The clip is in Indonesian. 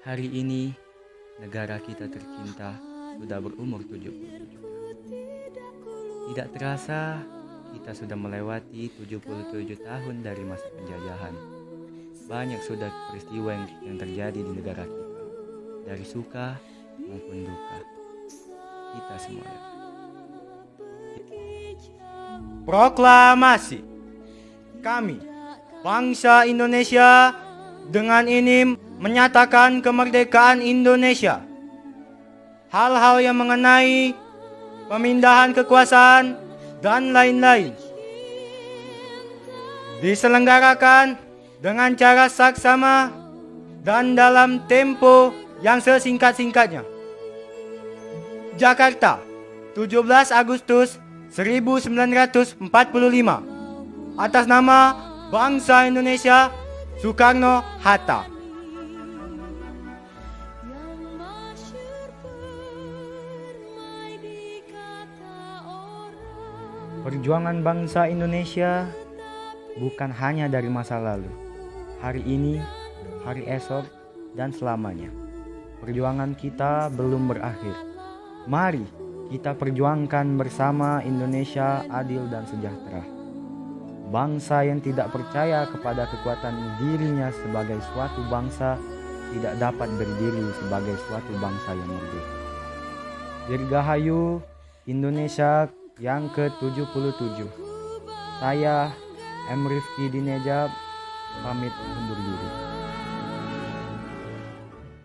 Hari ini, negara kita tercinta sudah berumur 77 tahun. Tidak terasa, kita sudah melewati 77 tahun dari masa penjajahan. Banyak sudah peristiwa yang terjadi di negara kita, dari suka maupun duka. Kita semuanya. Proklamasi. Kami, bangsa Indonesia, dengan ini menyatakan kemerdekaan Indonesia. Hal-hal yang mengenai pemindahan kekuasaan dan lain-lain diselenggarakan dengan cara saksama dan dalam tempo yang sesingkat-singkatnya. Jakarta, 17 Agustus 1945. Atas nama bangsa Indonesia, Soekarno-Hatta. Perjuangan bangsa Indonesia bukan hanya dari masa lalu, hari ini, hari esok, dan selamanya. Perjuangan kita belum berakhir. Mari kita perjuangkan bersama Indonesia adil dan sejahtera. Bangsa yang tidak percaya kepada kekuatan dirinya sebagai suatu bangsa tidak dapat berdiri sebagai suatu bangsa yang merdeka. Dirgahayu Indonesia yang ke-77. Saya M. Rifki Dinejab pamit undur diri.